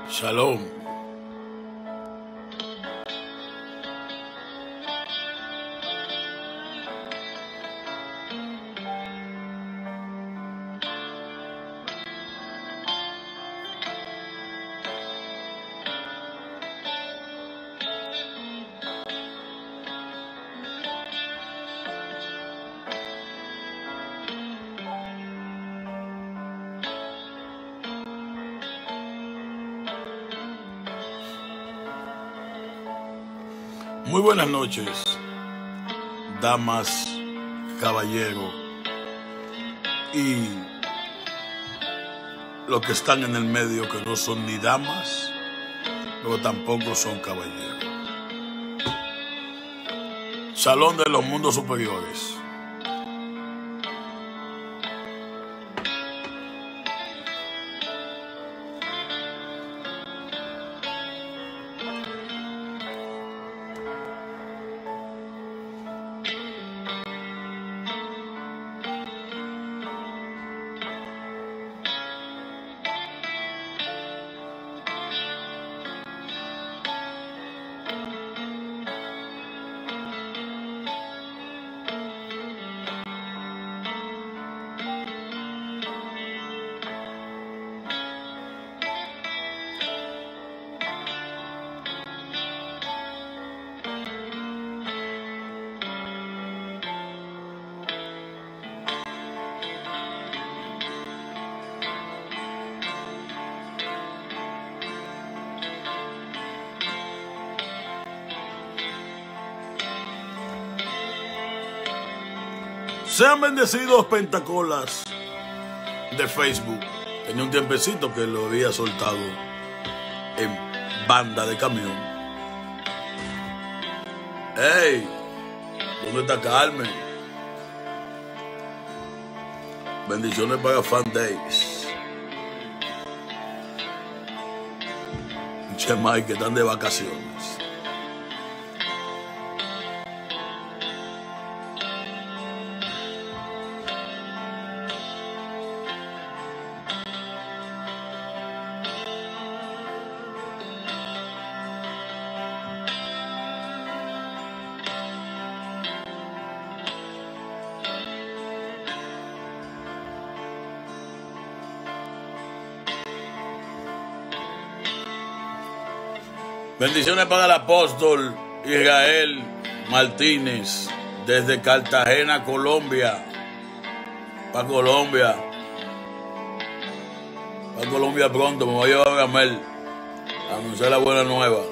Shalom. Muy buenas noches, damas, caballeros y los que están en el medio que no son ni damas, pero tampoco son caballeros. Salón de los mundos superiores. Sean bendecidos, pentacolas de Facebook. Tenía un tiempecito que lo había soltado en banda de camión. ¡Ey! ¿Dónde está Carmen? Bendiciones para Fan Days. Chemay, que están de vacaciones. Bendiciones para el apóstol Israel Martínez desde Cartagena, Colombia. Para Colombia. Para Colombia pronto, me voy a llevar a Gamel a anunciar la buena nueva.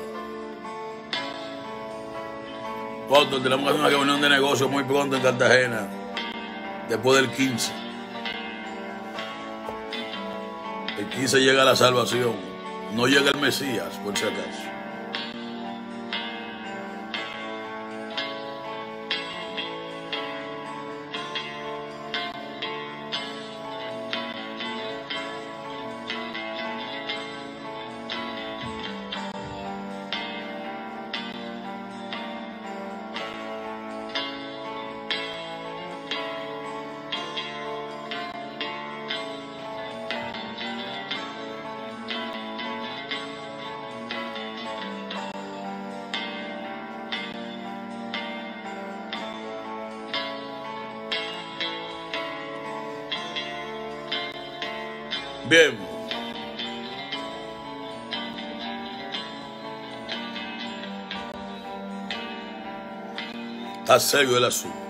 Apóstol, tenemos que hacer una reunión de negocios muy pronto en Cartagena, después del 15. El 15 llega la salvación, no llega el Mesías, por si acaso. Bien. Está serio el asunto.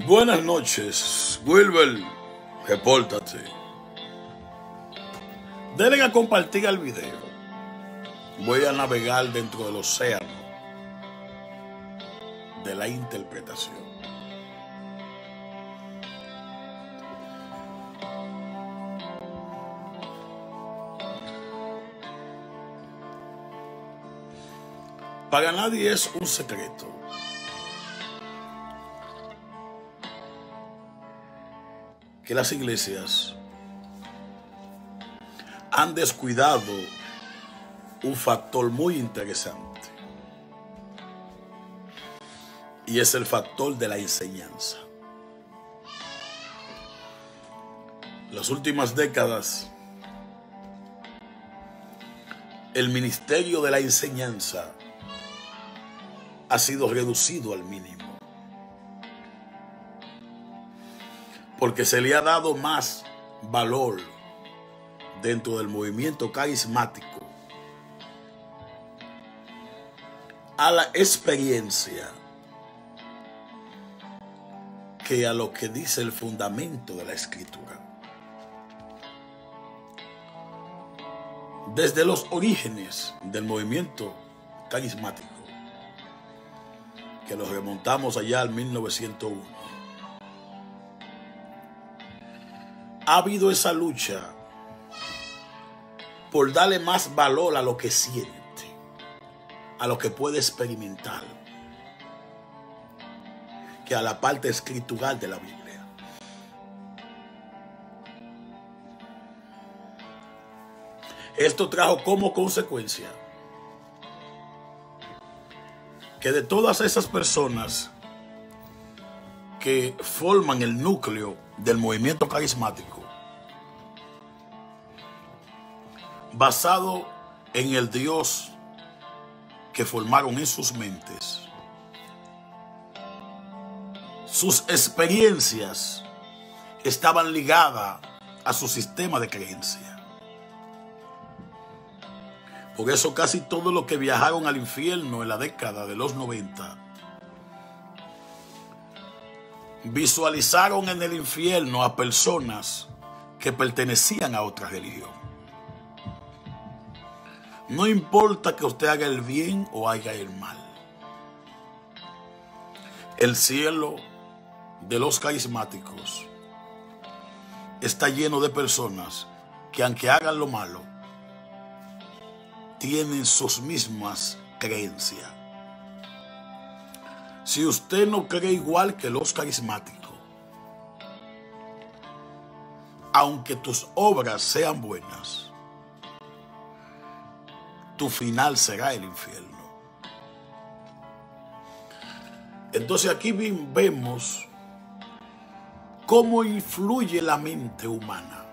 Buenas noches, Wilber, Repórtate. Denle a compartir el video. Voy a navegar dentro del océano de la interpretación. Para nadie es un secreto que las iglesias han descuidado un factor muy interesante, y es el factor de la enseñanza. En las últimas décadas, el ministerio de la enseñanza ha sido reducido al mínimo, porque se le ha dado más valor dentro del movimiento carismático a la experiencia que a lo que dice el fundamento de la Escritura. Desde los orígenes del movimiento carismático, que los remontamos allá al 1901, ha habido esa lucha por darle más valor a lo que siente, a lo que puede experimentar, que a la parte escritural de la Biblia. Esto trajo como consecuencia que de todas esas personas que forman el núcleo del movimiento carismático, basado en el Dios que formaron en sus mentes, sus experiencias estaban ligadas a su sistema de creencia. Por eso casi todos los que viajaron al infierno en la década de los 90 visualizaron en el infierno a personas que pertenecían a otra religión. No importa que usted haga el bien o haga el mal. El cielo de los carismáticos está lleno de personas que, aunque hagan lo malo, tienen sus mismas creencias. Si usted no cree igual que los carismáticos, aunque tus obras sean buenas, tu final será el infierno. Entonces aquí vemos cómo influye la mente humana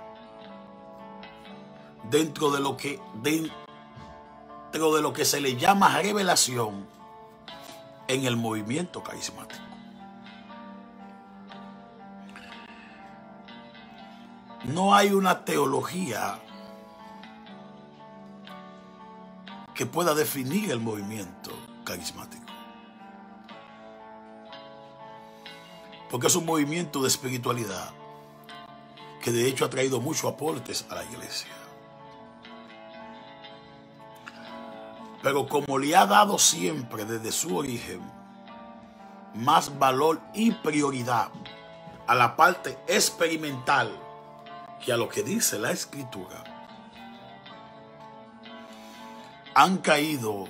dentro de lo que se le llama revelación en el movimiento carismático. No hay una teología que pueda definir el movimiento carismático, porque es un movimiento de espiritualidad que de hecho ha traído muchos aportes a la iglesia. Pero como le ha dado siempre desde su origen más valor y prioridad a la parte experimental que a lo que dice la Escritura, han caído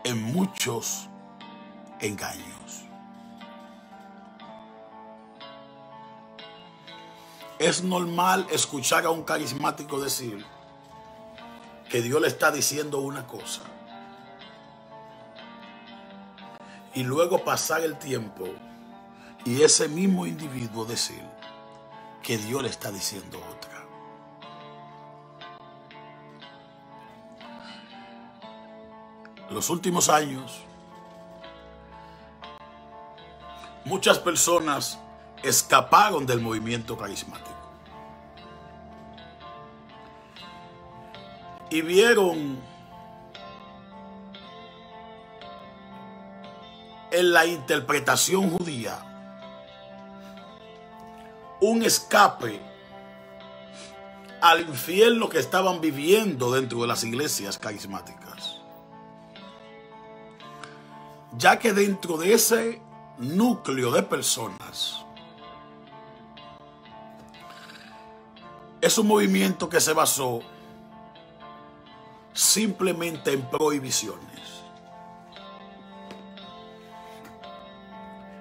en muchos engaños. Es normal escuchar a un carismático decir que Dios le está diciendo una cosa, y luego pasar el tiempo y ese mismo individuo decir que Dios le está diciendo otra. En los últimos años, muchas personas escaparon del movimiento carismático y vieron en la interpretación judía un escape al infierno que estaban viviendo dentro de las iglesias carismáticas. Ya que dentro de ese núcleo de personas es un movimiento que se basó simplemente en prohibiciones.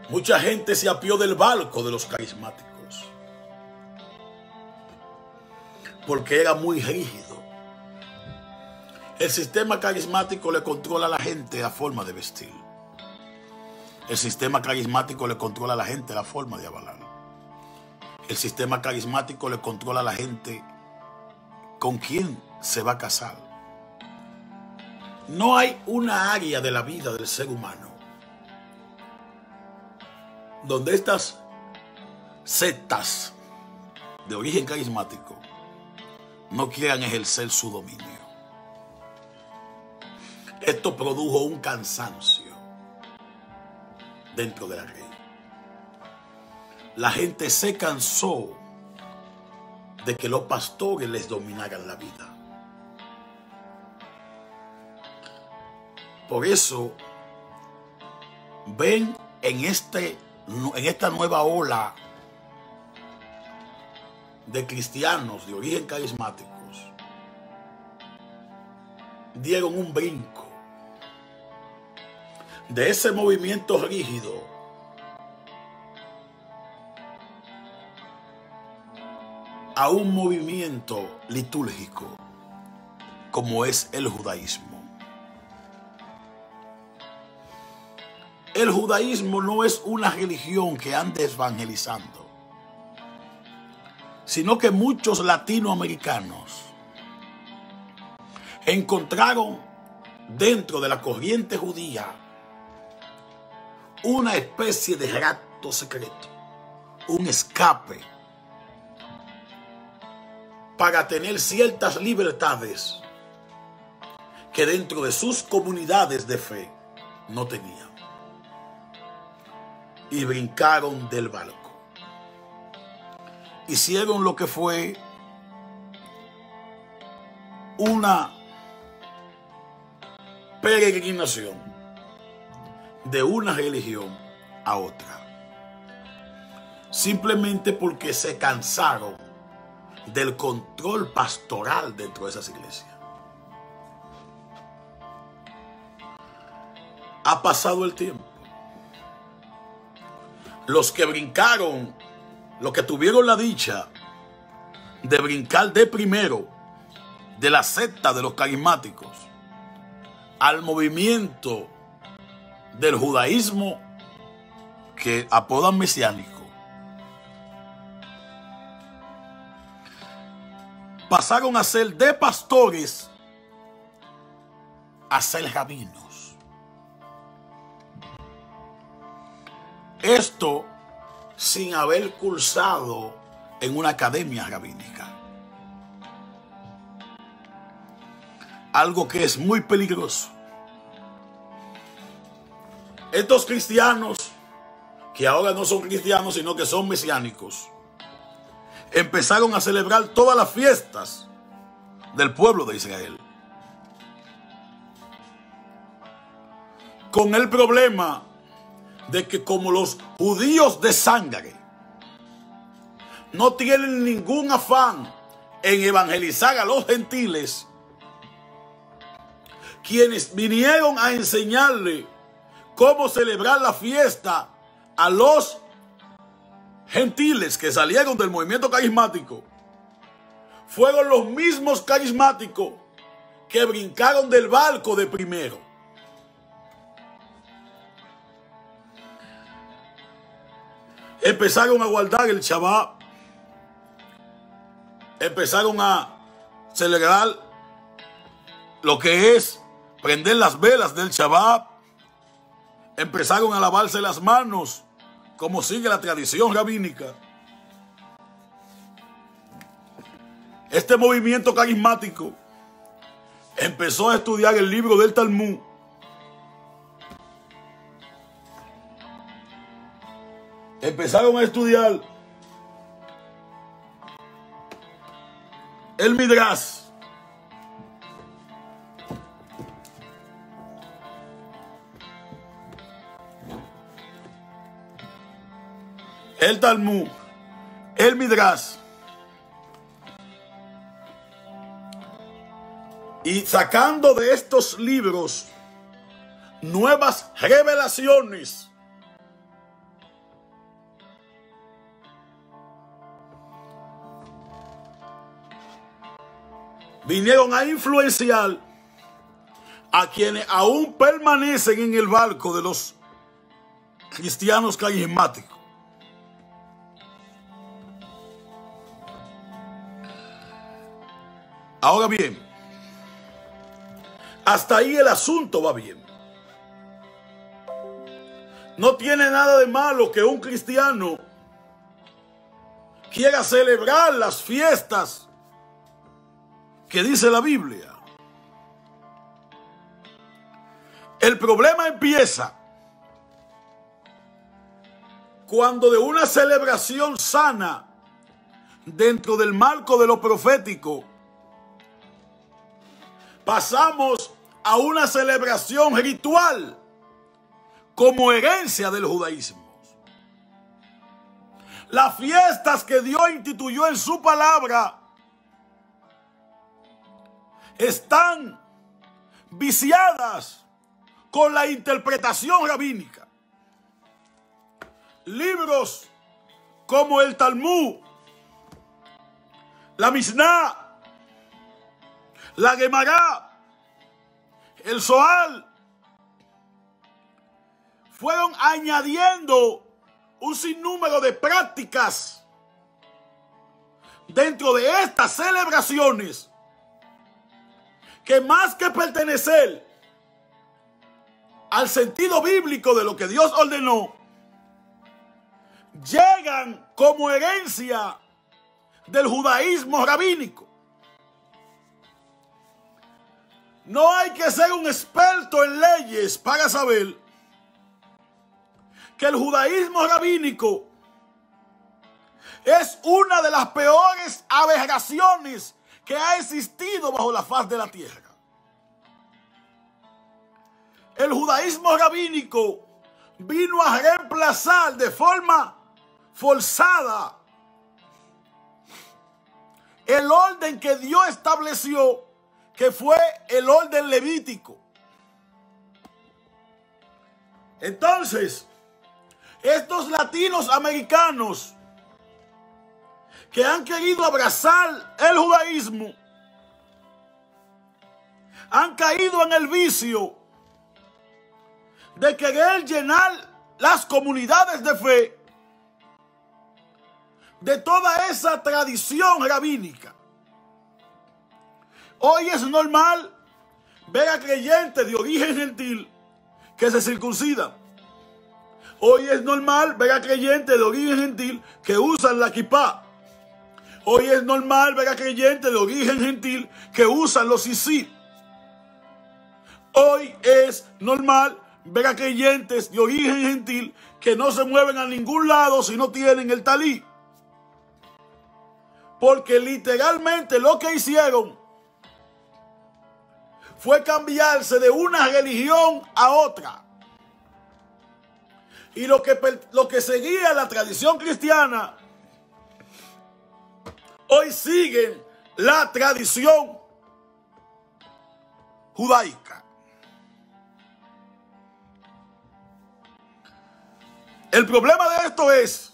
Mucha gente se apió del barco de los carismáticos porque era muy rígido. El sistema carismático le controla a la gente la forma de vestir. El sistema carismático le controla a la gente la forma de hablar. El sistema carismático le controla a la gente con quién se va a casar. No hay una área de la vida del ser humano donde estas sectas de origen carismático no quieran ejercer su dominio. Esto produjo un cansancio dentro de la ley. La gente se cansó de que los pastores les dominaran la vida. Por eso ven en esta nueva ola de cristianos de origen carismáticos, dieron un brinco de ese movimiento rígido a un movimiento litúrgico como es el judaísmo. El judaísmo no es una religión que ande evangelizando, sino que muchos latinoamericanos encontraron dentro de la corriente judía una especie de rapto secreto, un escape para tener ciertas libertades que dentro de sus comunidades de fe no tenían. Y brincaron del barco. Hicieron lo que fue una peregrinación de una religión a otra, simplemente porque se cansaron del control pastoral dentro de esas iglesias. Ha pasado el tiempo. Los que brincaron, los que tuvieron la dicha de brincar de primero de la secta de los carismáticos al movimiento del judaísmo que apodan mesiánico, pasaron a ser de pastores a ser rabinos. Esto sin haber cursado en una academia rabínica. Algo que es muy peligroso. Estos cristianos, que ahora no son cristianos, sino que son mesiánicos, empezaron a celebrar todas las fiestas del pueblo de Israel. Con el problema de que como los judíos de sangre no tienen ningún afán en evangelizar a los gentiles, quienes vinieron a enseñarle cómo celebrar la fiesta a los gentiles que salieron del movimiento carismático, fueron los mismos carismáticos que brincaron del barco de primero. Empezaron a guardar el Shabbat, empezaron a celebrar lo que es prender las velas del Shabbat, empezaron a lavarse las manos, como sigue la tradición rabínica. Este movimiento carismático empezó a estudiar el libro del Talmud. Empezaron a estudiar el Midrash. El Talmud, el Midrash. Y sacando de estos libros nuevas revelaciones. Vinieron a influenciar a quienes aún permanecen en el barco de los cristianos carismáticos. Ahora bien, hasta ahí el asunto va bien. No tiene nada de malo que un cristiano quiera celebrar las fiestas que dice la Biblia. El problema empieza cuando de una celebración sana dentro del marco de lo profético pasamos a una celebración ritual como herencia del judaísmo. Las fiestas que Dios instituyó en su palabra están viciadas con la interpretación rabínica. Libros como el Talmud, la Mishnah, la Gemara, el Zohar, fueron añadiendo un sinnúmero de prácticas dentro de estas celebraciones que, más que pertenecer al sentido bíblico de lo que Dios ordenó, llegan como herencia del judaísmo rabínico. No hay que ser un experto en leyes para saber que el judaísmo rabínico es una de las peores aberraciones que ha existido bajo la faz de la tierra. El judaísmo rabínico vino a reemplazar de forma forzada el orden que Dios estableció, que fue el orden levítico. Entonces, estos latinos americanos que han querido abrazar el judaísmo han caído en el vicio de querer llenar las comunidades de fe de toda esa tradición rabínica. Hoy es normal ver a creyentes de origen gentil que se circuncidan. Hoy es normal ver a creyentes de origen gentil que usan la kipá. Hoy es normal ver a creyentes de origen gentil que usan los sisí. Hoy es normal ver a creyentes de origen gentil que no se mueven a ningún lado si no tienen el talí. Porque literalmente lo que hicieron fue cambiarse de una religión a otra. Y lo que seguía la tradición cristiana, hoy siguen la tradición judaica. El problema de esto es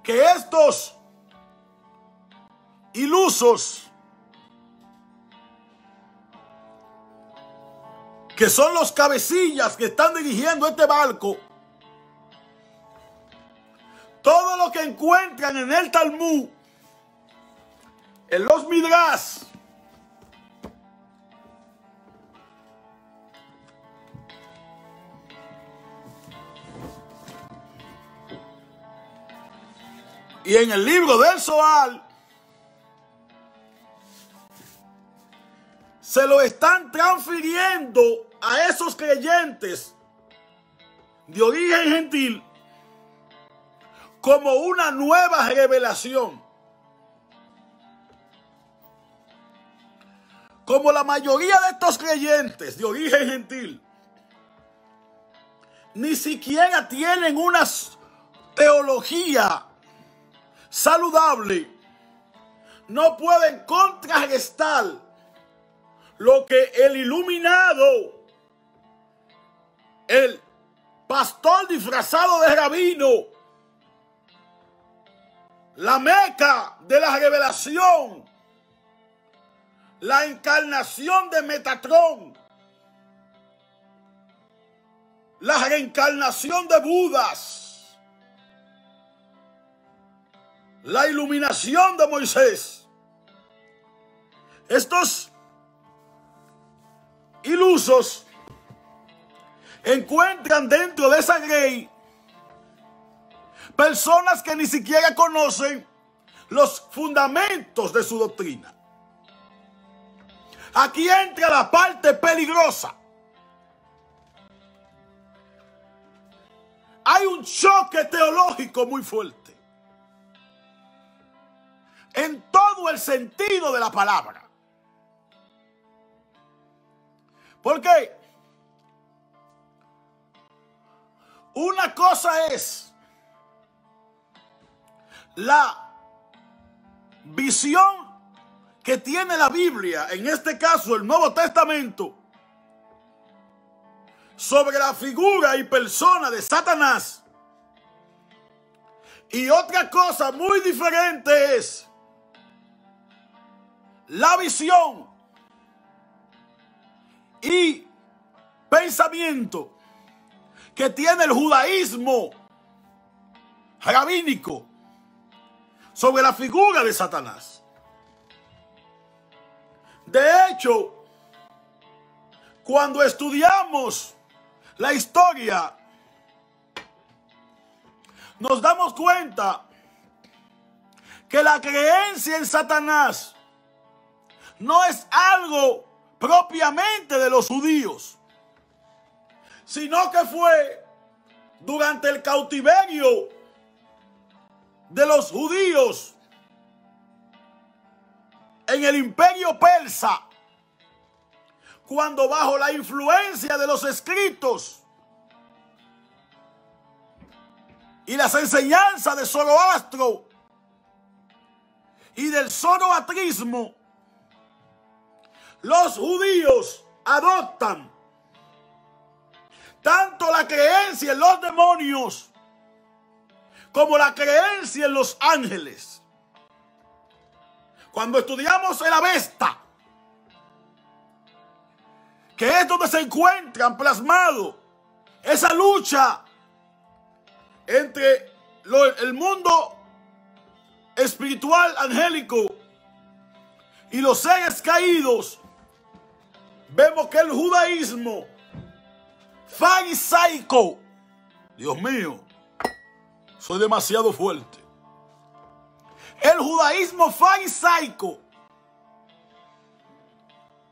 que estos ilusos, que son los cabecillas que están dirigiendo este barco, todo lo que encuentran en el Talmud, en los Midrash, y en el libro del Zohar, se lo están transfiriendo a esos creyentes de origen gentil como una nueva revelación. como la mayoría de estos creyentes de origen gentil, ni siquiera tienen una teología saludable, no pueden contrarrestar lo que el iluminado, el pastor disfrazado de rabino, la Meca de la revelación, la encarnación de Metatrón, la reencarnación de Budas, la iluminación de Moisés. Estos ilusos encuentran dentro de esa grey personas que ni siquiera conocen los fundamentos de su doctrina. Aquí entra la parte peligrosa. Hay un choque teológico muy fuerte en todo el sentido de la palabra. ¿Por qué? Una cosa es la visión que tiene la Biblia, en este caso el Nuevo Testamento, sobre la figura y persona de Satanás. Y otra cosa muy diferente es la visión y pensamiento que tiene el judaísmo rabínico sobre la figura de Satanás. De hecho, cuando estudiamos la historia, nos damos cuenta que la creencia en Satanás no es algo propiamente de los judíos, sino que fue durante el cautiverio de los judíos en el imperio persa, cuando bajo la influencia de los escritos y las enseñanzas de Zoroastro y del zoroastrismo, los judíos adoptan tanto la creencia en los demonios como la creencia en los ángeles. Cuando estudiamos el Avesta, que es donde se encuentran plasmado esa lucha entre el mundo espiritual angélico y los seres caídos, vemos que el judaísmo farisaico, Dios mío, soy demasiado fuerte. El judaísmo farisaico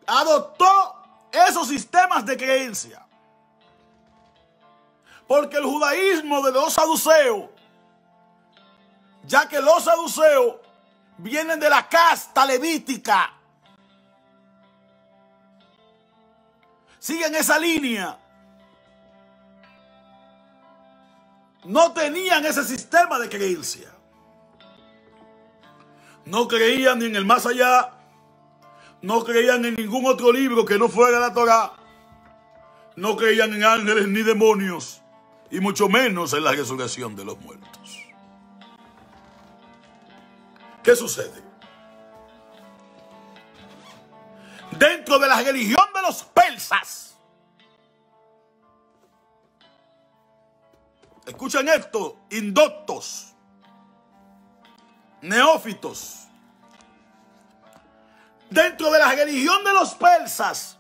adoptó esos sistemas de creencia, porque el judaísmo de los saduceos, ya que los saduceos vienen de la casta levítica, siguen esa línea, no tenían ese sistema de creencia. No creían ni en el más allá, no creían en ningún otro libro que no fuera la Torá, no creían en ángeles ni demonios, y mucho menos en la resurrección de los muertos. ¿Qué sucede? Dentro de la religión de los persas, escuchen esto, indoctos, neófitos, dentro de la religión de los persas,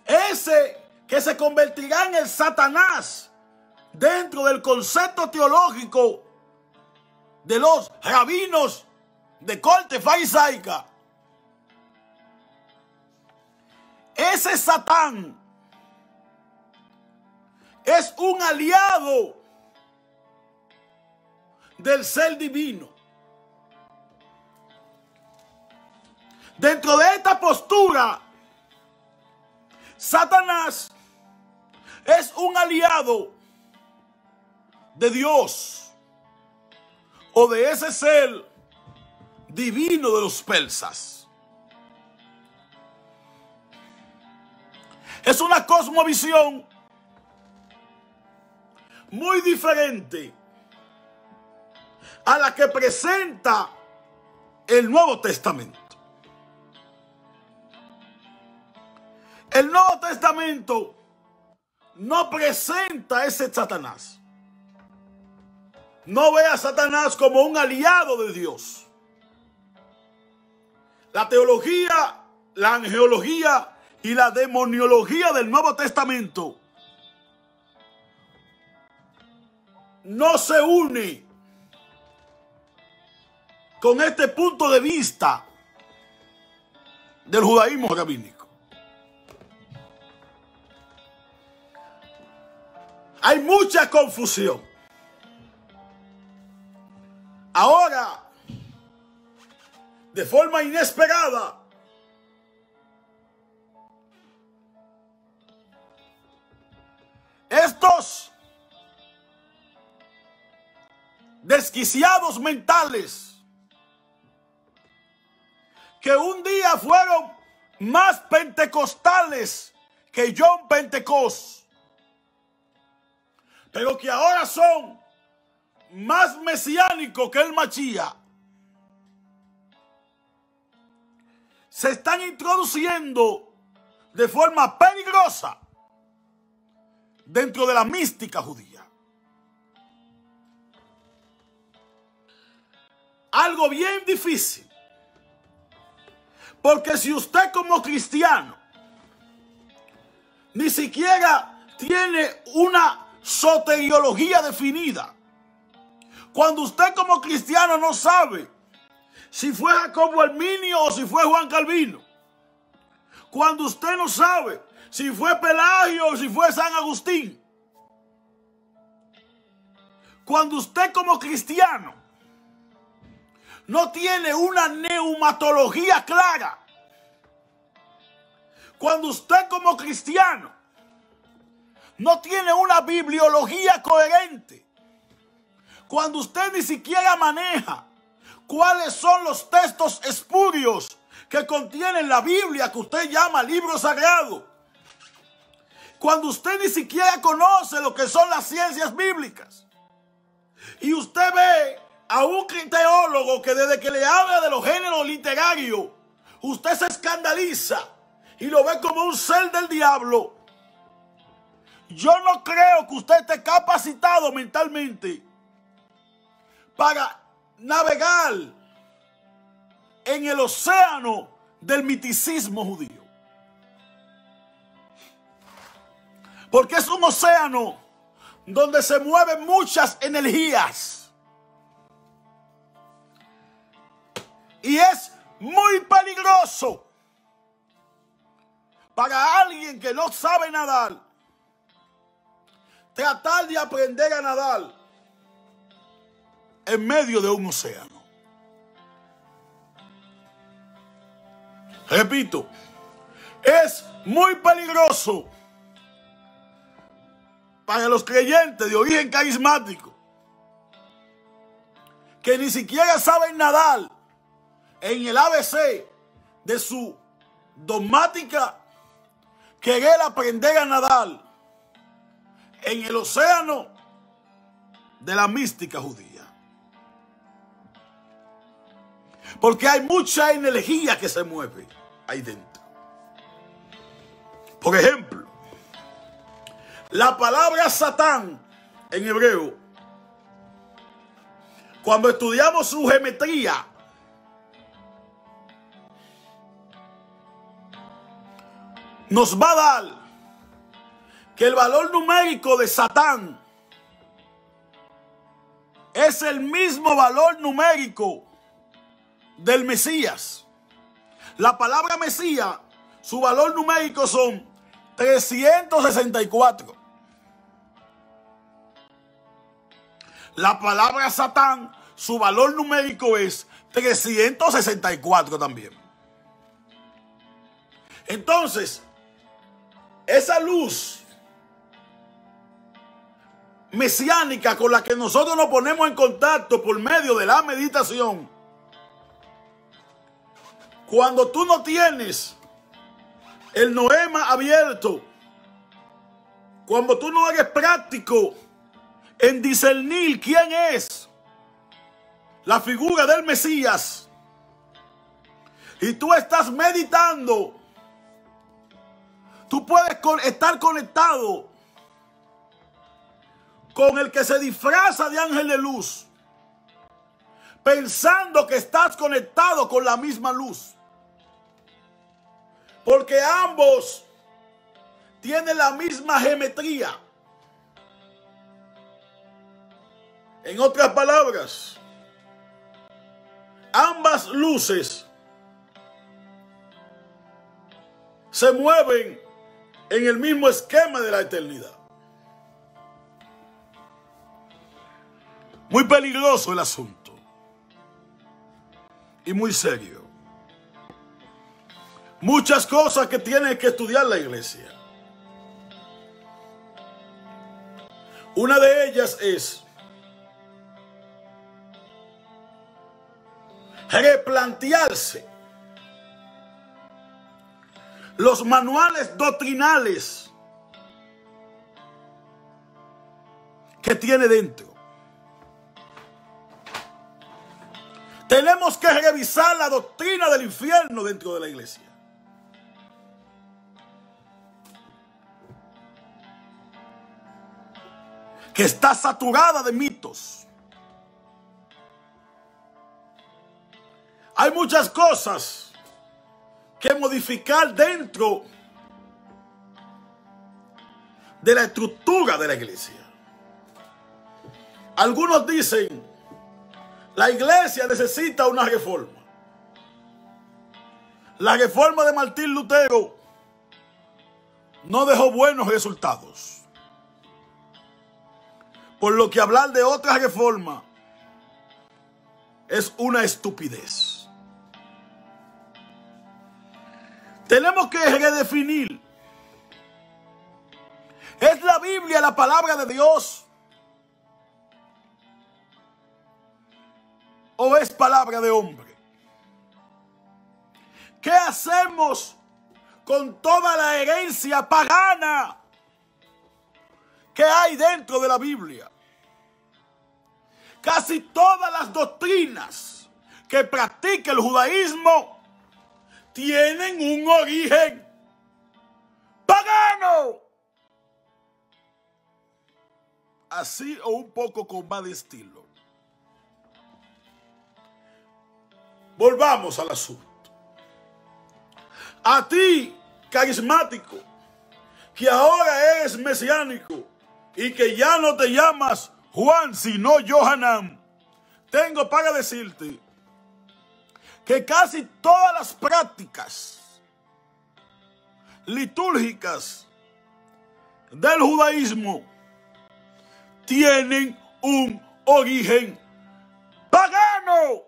ese que se convertirá en el Satanás dentro del concepto teológico de los rabinos de corte farisaica, ese Satán es un aliado del ser divino. Dentro de esta postura, Satanás es un aliado de Dios o de ese ser divino de los persas. Es una cosmovisión muy diferente a la que presenta el Nuevo Testamento. El Nuevo Testamento no presenta ese Satanás. No ve a Satanás como un aliado de Dios. La teología, la angelología y la demoniología del Nuevo Testamento no se une con este punto de vista del judaísmo rabínico. Hay mucha confusión. Ahora, de forma inesperada, estos desquiciados mentales que un día fueron más pentecostales que John Pentecost, pero que ahora son más mesiánicos que el Machía, se están introduciendo de forma peligrosa dentro de la mística judía. Algo bien difícil, porque si usted como cristiano ni siquiera tiene una soteriología definida, cuando usted como cristiano no sabe si fue Jacobo Arminio o si fue Juan Calvino, cuando usted no sabe si fue Pelagio o si fue San Agustín, cuando usted como cristiano no tiene una neumatología clara, cuando usted como cristiano no tiene una bibliología coherente, cuando usted ni siquiera maneja cuáles son los textos espurios que contienen la Biblia que usted llama libro sagrado, cuando usted ni siquiera conoce lo que son las ciencias bíblicas, y usted ve a un teólogo que desde que le habla de los géneros literarios, usted se escandaliza y lo ve como un ser del diablo, yo no creo que usted esté capacitado mentalmente para navegar en el océano del miticismo judío. Porque es un océano donde se mueven muchas energías. Y es muy peligroso para alguien que no sabe nadar tratar de aprender a nadar en medio de un océano. Repito, es muy peligroso para los creyentes de origen carismático que ni siquiera saben nadar en el ABC de su dogmática, querer aprender a nadar en el océano de la mística judía. Porque hay mucha energía que se mueve ahí dentro. Por ejemplo, la palabra Satán en hebreo, cuando estudiamos su geometría, nos va a dar que el valor numérico de Satán es el mismo valor numérico del Mesías. La palabra Mesías, su valor numérico son 364. La palabra Satán, su valor numérico es 364 también. Entonces, esa luz mesiánica con la que nosotros nos ponemos en contacto por medio de la meditación, cuando tú no tienes el noema abierto, cuando tú no eres práctico en discernir quién es la figura del Mesías, y tú estás meditando, tú puedes estar conectado con el que se disfraza de ángel de luz, pensando que estás conectado con la misma luz, porque ambos tienen la misma geometría. En otras palabras, ambas luces se mueven en el mismo esquema de la eternidad. Muy peligroso el asunto y muy serio. Muchas cosas que tiene que estudiar la iglesia. Una de ellas es replantearse los manuales doctrinales que tiene dentro. Tenemos que revisar la doctrina del infierno dentro de la iglesia. Que está saturada de mitos. Hay muchas cosas que modificar dentro de la estructura de la iglesia. Algunos dicen, la iglesia necesita una reforma. La reforma de Martín Lutero no dejó buenos resultados. Por lo que hablar de otra reforma es una estupidez. Tenemos que redefinir. ¿Es la Biblia la palabra de Dios? ¿O es palabra de hombre? ¿Qué hacemos con toda la herencia pagana que hay dentro de la Biblia? Casi todas las doctrinas que practica el judaísmo tienen un origen pagano. Así o un poco con más de estilo. Volvamos al asunto. A ti, carismático, que ahora eres mesiánico y que ya no te llamas Juan sino Johanan, tengo para decirte que casi todas las prácticas litúrgicas del judaísmo tienen un origen pagano.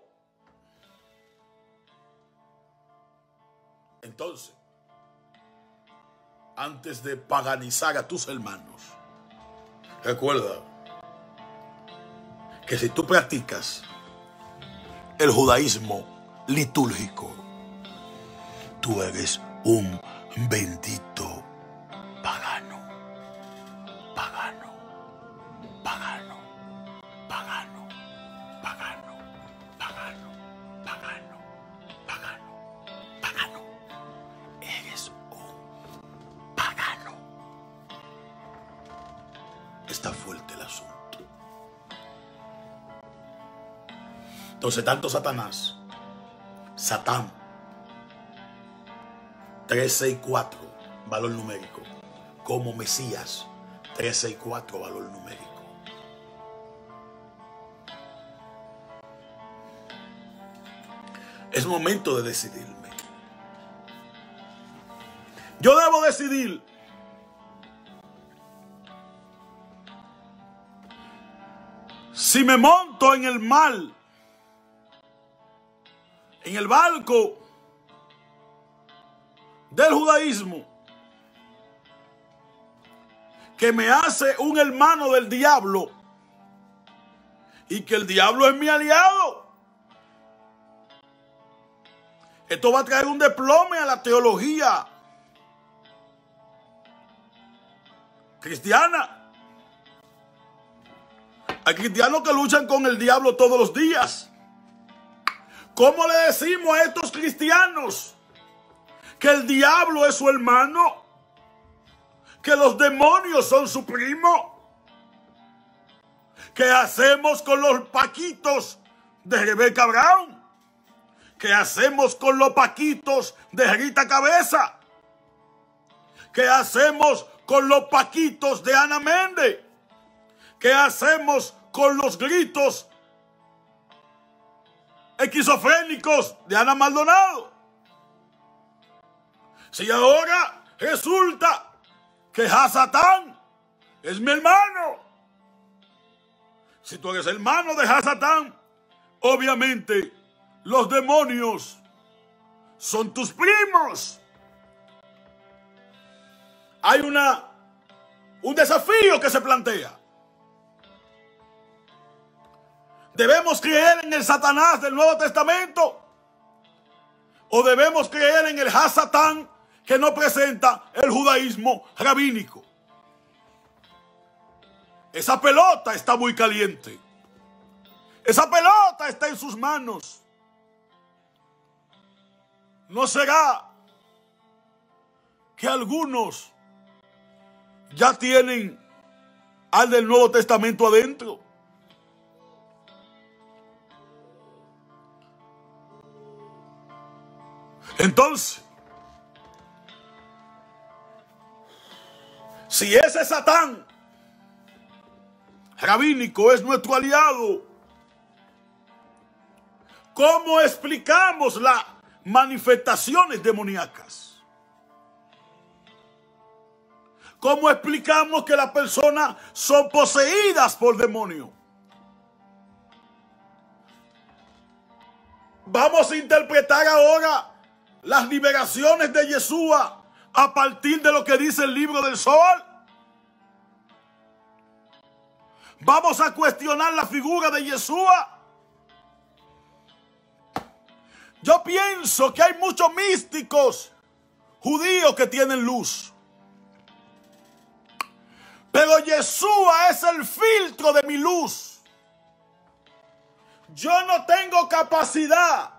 Entonces, antes de paganizar a tus hermanos, recuerda que si tú practicas el judaísmo litúrgico, tú eres un bendito pagano, pagano, pagano, pagano, pagano, pagano, pagano, pagano, pagano. Eres un pagano. Está fuerte el asunto. Entonces, tanto Satán, 364, valor numérico, como Mesías, 364, valor numérico. Es momento de decidirme. Yo debo decidir si me monto en el mal, en el barco del judaísmo que me hace un hermano del diablo y que el diablo es mi aliado. Esto va a traer un desplome a la teología cristiana. Hay cristianos que luchan con el diablo todos los días. ¿Cómo le decimos a estos cristianos que el diablo es su hermano? ¿Que los demonios son su primo? ¿Qué hacemos con los paquitos de Rebeca Brown? ¿Qué hacemos con los paquitos de Rita Cabeza? ¿Qué hacemos con los paquitos de Ana Méndez? ¿Qué hacemos con los gritos esquizofrénicos de Ana Maldonado? Si ahora resulta que Hasatán es mi hermano. Si tú eres hermano de Hasatán, obviamente los demonios son tus primos. Hay un desafío que se plantea. ¿Debemos creer en el Satanás del Nuevo Testamento? ¿O debemos creer en el Hasatán que no presenta el judaísmo rabínico? Esa pelota está muy caliente. Esa pelota está en sus manos. ¿No será que algunos ya tienen al del Nuevo Testamento adentro? Entonces, si ese Satán rabínico es nuestro aliado, ¿cómo explicamos las manifestaciones demoníacas? ¿Cómo explicamos que las personas son poseídas por demonios? Vamos a interpretar ahora las liberaciones de Yeshua a partir de lo que dice el libro del Zohar. Vamos a cuestionar la figura de Yeshua. Yo pienso que hay muchos místicos judíos que tienen luz. Pero Yeshua es el filtro de mi luz. Yo no tengo capacidad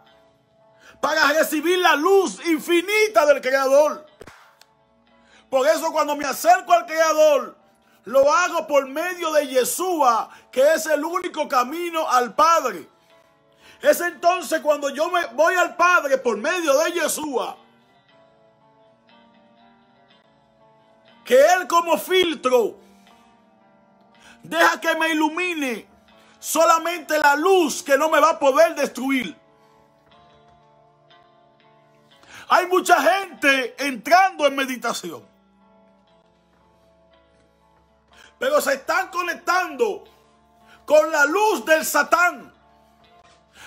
para recibir la luz infinita del Creador. Por eso cuando me acerco al Creador, lo hago por medio de Yeshua, que es el único camino al Padre. Es entonces cuando yo me voy al Padre por medio de Yeshua, que Él como filtro deja que me ilumine solamente la luz que no me va a poder destruir. Hay mucha gente entrando en meditación, pero se están conectando con la luz del Satán,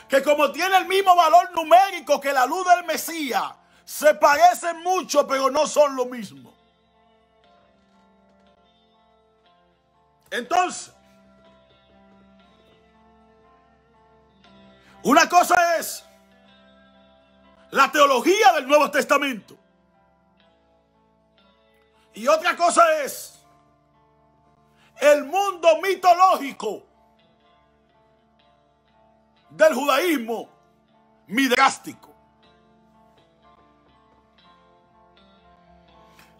que como tiene el mismo valor numérico que la luz del Mesías, se parecen mucho, pero no son lo mismo. Entonces, una cosa es la teología del Nuevo Testamento y otra cosa es el mundo mitológico del judaísmo midrástico.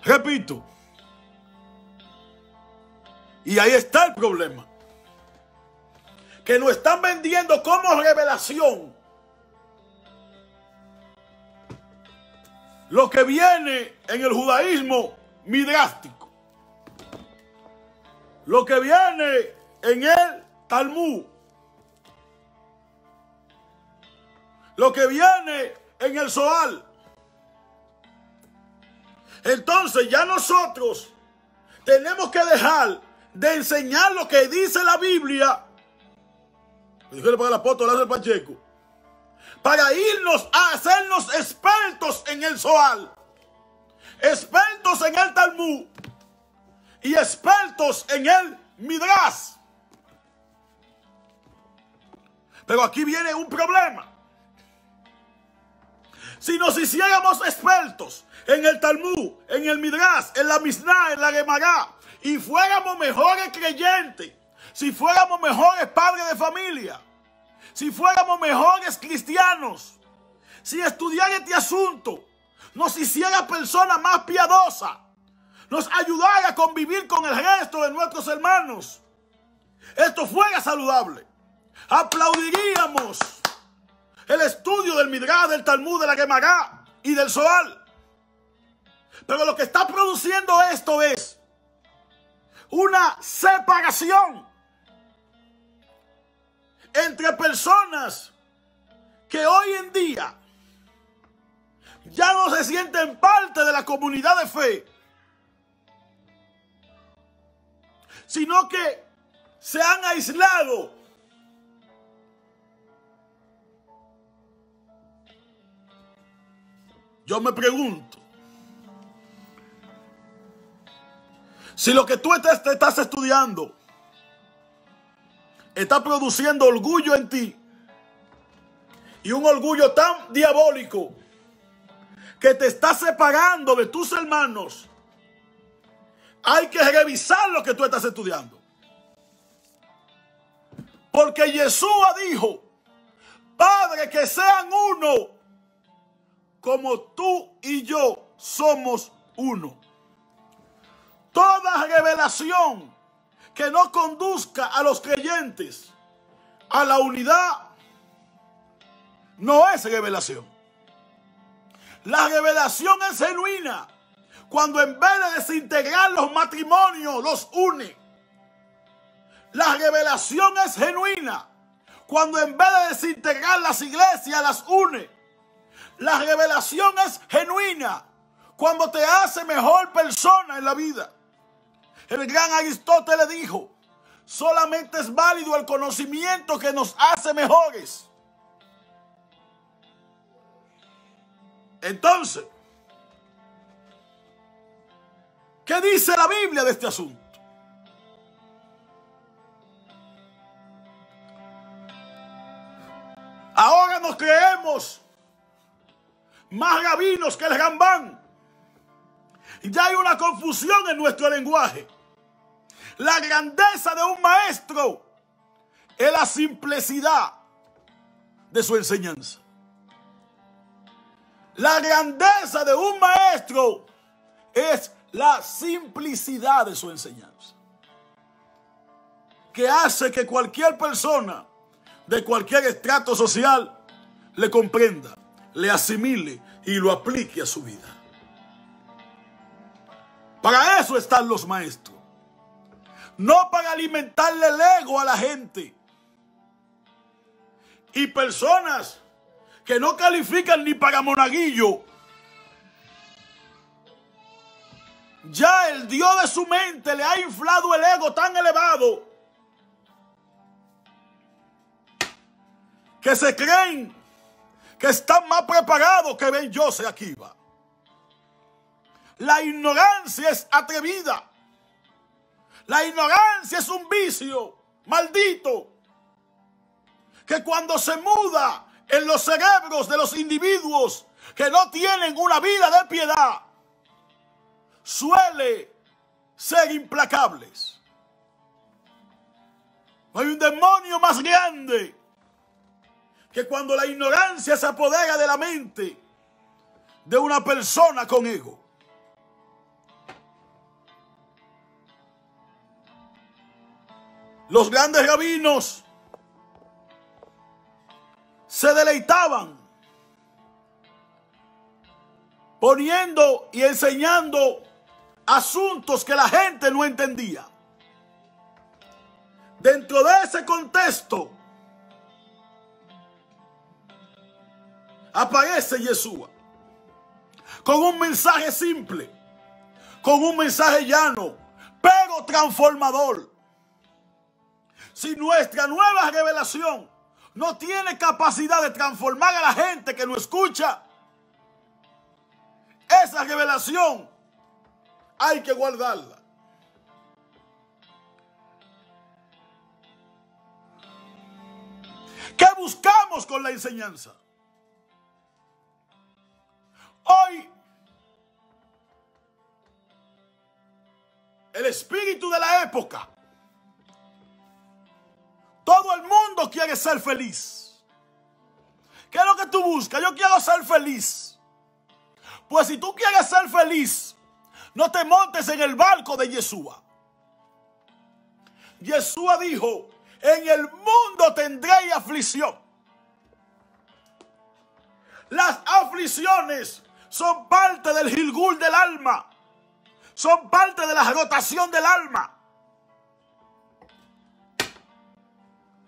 Repito, y ahí está el problema, que nos están vendiendo como revelación lo que viene en el judaísmo midrástico, lo que viene en el Talmud, lo que viene en el Zohar. Entonces ya nosotros tenemos que dejar de enseñar lo que dice la Biblia, dígale para el apóstol Lázaro Pacheco, para irnos a hacernos expertos en el Zohar. expertos en el Talmud y expertos en el Midrash. Pero aquí viene un problema. Si nos hiciéramos expertos en el Talmud, en el Midrash, en la Mishnah, en la Gemara, y fuéramos mejores creyentes, si fuéramos mejores padres de familia, si fuéramos mejores cristianos, si estudiar este asunto nos hiciera personas más piadosas, nos ayudara a convivir con el resto de nuestros hermanos, esto fuera saludable. Aplaudiríamos el estudio del Midrash, del Talmud, de la Gemara y del Zohar. Pero lo que está produciendo esto es una separación entre personas que hoy en día ya no se sienten parte de la comunidad de fe, sino que se han aislado. Yo me pregunto, si lo que tú estás estudiando está produciendo orgullo en ti, y un orgullo tan diabólico que te está separando de tus hermanos, hay que revisar lo que tú estás estudiando. Porque Yeshua dijo: Padre, que sean uno, como tú y yo somos uno. Toda revelación que no conduzca a los creyentes a la unidad no es revelación. La revelación es genuina cuando en vez de desintegrar los matrimonios los une. La revelación es genuina cuando en vez de desintegrar las iglesias las une. La revelación es genuina cuando te hace mejor persona en la vida. El gran Aristóteles dijo: solamente es válido el conocimiento que nos hace mejores. Entonces, ¿qué dice la Biblia de este asunto? Ahora nos creemos más rabinos que el Rambán. Ya hay una confusión en nuestro lenguaje. La grandeza de un maestro es la simplicidad de su enseñanza. La grandeza de un maestro es la simplicidad de su enseñanza, que hace que cualquier persona de cualquier estrato social le comprenda, le asimile y lo aplique a su vida. Para eso están los maestros, no para alimentarle el ego a la gente. Y personas que no califican ni para monaguillo, ya el Dios de su mente le ha inflado el ego tan elevado que se creen que están más preparados que Ben Yosef Akiva. La ignorancia es atrevida. La ignorancia es un vicio maldito que cuando se muda en los cerebros de los individuos que no tienen una vida de piedad, suele ser implacables. No hay un demonio más grande que cuando la ignorancia se apodera de la mente de una persona con ego. Los grandes rabinos se deleitaban poniendo y enseñando asuntos que la gente no entendía. Dentro de ese contexto aparece Yeshua con un mensaje simple, con un mensaje llano, pero transformador. Si nuestra nueva revelación no tiene capacidad de transformar a la gente que nos escucha, esa revelación hay que guardarla. ¿Qué buscamos con la enseñanza? Hoy, el espíritu de la época, todo el mundo quiere ser feliz. ¿Qué es lo que tú buscas? Yo quiero ser feliz. Pues si tú quieres ser feliz, no te montes en el barco de Yeshua. Yeshua dijo: en el mundo tendréis aflicción. Las aflicciones son parte del Gilgul del alma. Son parte de la rotación del alma.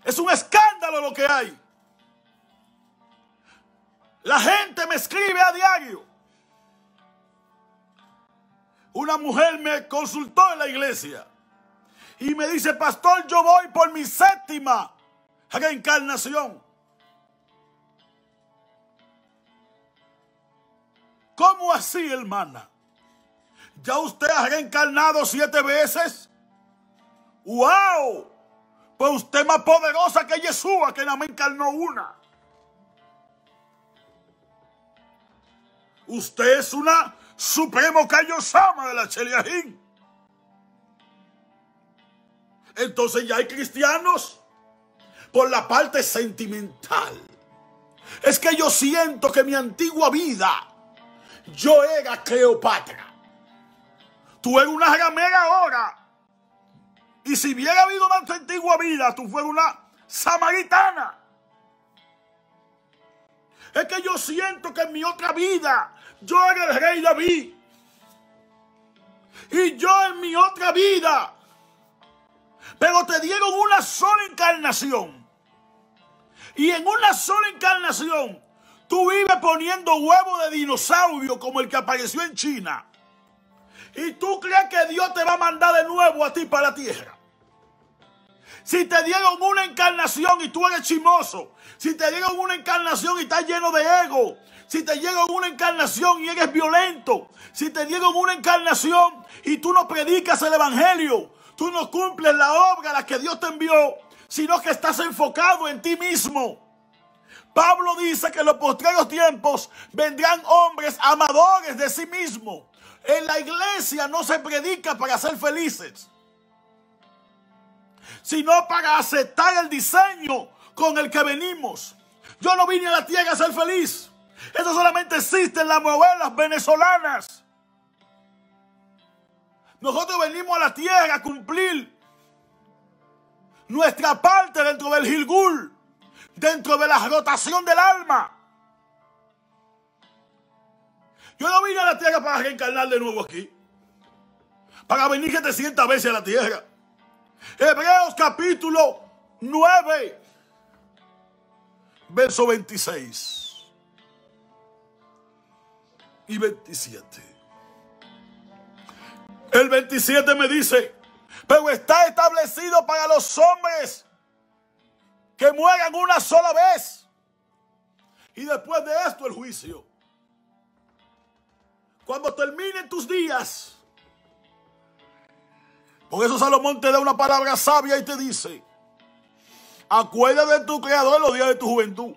Es un escándalo lo que hay. La gente me escribe a diario. Una mujer me consultó en la iglesia y me dice: pastor, yo voy por mi 7ª reencarnación. ¿Cómo así, hermana? ¿Ya usted ha reencarnado 7 veces? ¡Wow! Pues usted es más poderosa que Yeshua, que nada más encarnó una. Usted es una supremo Kaiosama de la Cheliajín. Entonces ya hay cristianos por la parte sentimental. Es que yo siento que mi antigua vida yo era Cleopatra. Tú eres una ramera ahora. Y si hubiera habido una antigua vida, tú fueras una samaritana. Es que yo siento que en mi otra vida yo era el rey David. Y yo en mi otra vida. Pero te dieron una sola encarnación. Y en una sola encarnación tú vives poniendo huevos de dinosaurio como el que apareció en China. Y tú crees que Dios te va a mandar de nuevo a ti para la tierra. Si te dieron una encarnación y tú eres chismoso. Si te dieron una encarnación y estás lleno de ego. Si te dieron una encarnación y eres violento. Si te dieron una encarnación y tú no predicas el evangelio. Tú no cumples la obra a la que Dios te envió. Sino que estás enfocado en ti mismo. Pablo dice que en los postreros tiempos vendrán hombres amadores de sí mismos. En la iglesia no se predica para ser felices, sino para aceptar el diseño con el que venimos. Yo no vine a la tierra a ser feliz. Eso solamente existe en las novelas venezolanas. Nosotros venimos a la tierra a cumplir nuestra parte dentro del Gilgul, dentro de la rotación del alma. Yo no vine a la tierra para reencarnar de nuevo aquí, para venir 700 veces a la tierra. Hebreos capítulo 9, verso 26 y 27. El 27 me dice: pero está establecido para los hombres que mueran una sola vez, y después de esto el juicio. Cuando terminen tus días. Por eso Salomón te da una palabra sabia y te dice: acuérdate de tu Creador en los días de tu juventud,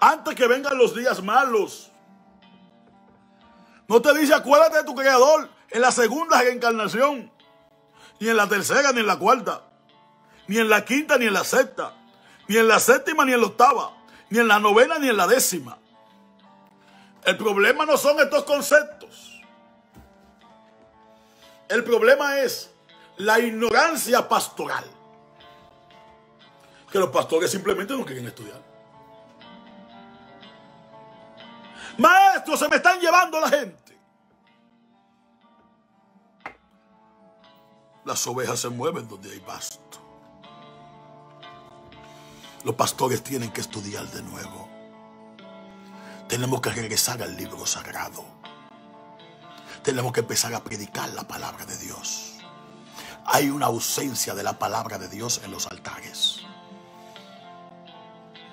antes que vengan los días malos. No te dice acuérdate de tu Creador en la segunda reencarnación, ni en la tercera, ni en la cuarta, ni en la quinta, ni en la sexta, ni en la séptima, ni en la octava, ni en la novena, ni en la 10ª. El problema no son estos conceptos. El problema es la ignorancia pastoral. Que los pastores simplemente no quieren estudiar. Maestros, se me están llevando la gente. Las ovejas se mueven donde hay pasto. Los pastores tienen que estudiar de nuevo. Tenemos que regresar al libro sagrado. Tenemos que empezar a predicar la palabra de Dios. Hay una ausencia de la palabra de Dios en los altares.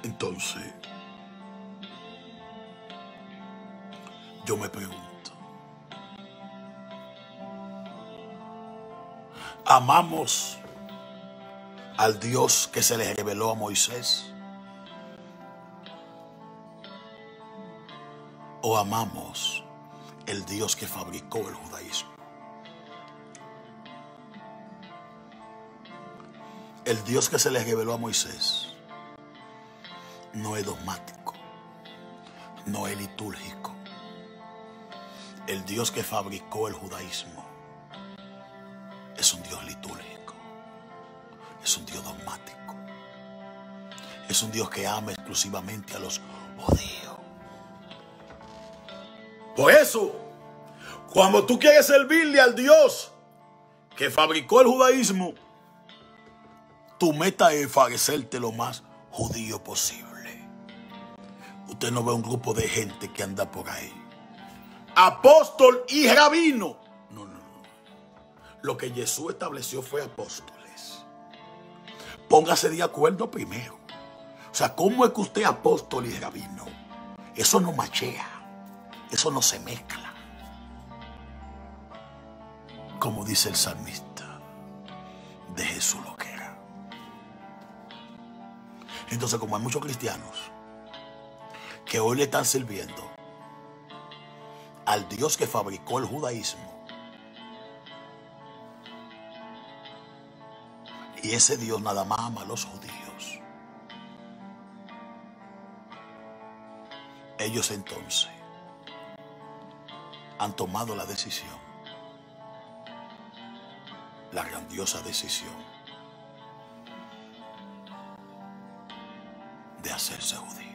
Entonces, Yo me pregunto, ¿amamos al Dios que se le reveló a Moisés? ¿O amamos el Dios que fabricó el judaísmo? El Dios que se le reveló a Moisés no es dogmático, no es litúrgico. El Dios que fabricó el judaísmo es un Dios litúrgico, es un Dios dogmático, es un Dios que ama exclusivamente a los judíos. Por eso, cuando tú quieres servirle al Dios que fabricó el judaísmo, tu meta es parecerte lo más judío posible. Usted no ve un grupo de gente que anda por ahí, apóstol y rabino. No. Lo que Jesús estableció fue apóstoles. Póngase de acuerdo primero. O sea, ¿cómo es que usted es apóstol y rabino? Eso no machea. Eso no se mezcla. Como dice el salmista, de Jesús lo que era. Entonces, como hay muchos cristianos que hoy le están sirviendo al Dios que fabricó el judaísmo, y ese Dios nada más ama a los judíos, ellos entonces han tomado la decisión, la grandiosa decisión de hacerse judío.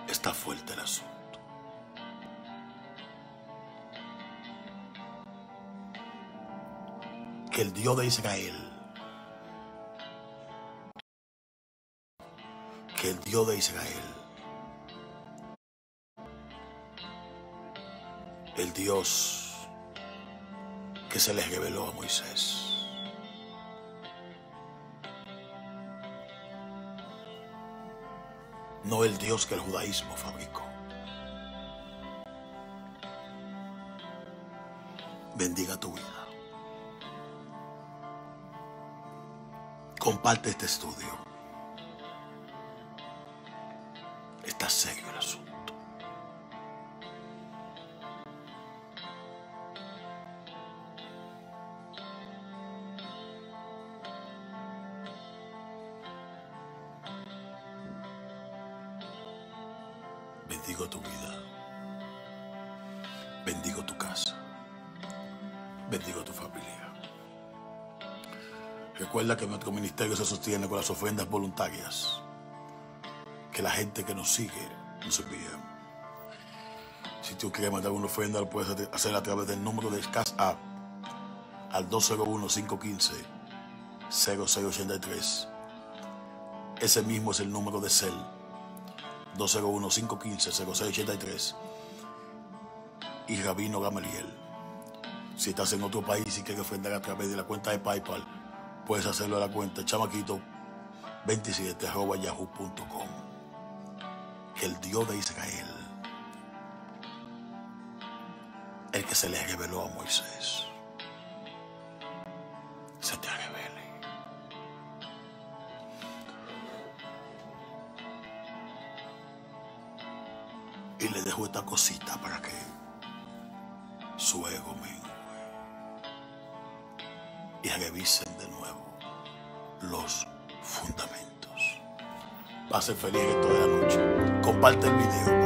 Está fuerte el asunto. Que el Dios de Israel, el Dios que se le reveló a Moisés, no el Dios que el judaísmo fabricó. Bendiga tu vida. Comparte este estudio. Está serio el asunto. Bendigo tu vida. Bendigo tu casa. Bendigo tu familia. Recuerda que nuestro ministerio se sostiene con las ofrendas voluntarias que la gente que nos sigue nos envía. Si tú quieres mandar una ofrenda, lo puedes hacer a través del número de Cash App al 201-515-0683. Ese mismo es el número de Cel, 201-515-0683. Y Rabino Gamaliel. Si estás en otro país y quieres ofrendar a través de la cuenta de PayPal, puedes hacerlo a la cuenta chamaquito27@yahoo.com. Que el Dios de Israel, el que se le reveló a Moisés, se te revele. Y le dejo esta cosita para que su ego mengue y revisen de nuevo los fundamentos. Pase feliz toda la noche. Comparte el video.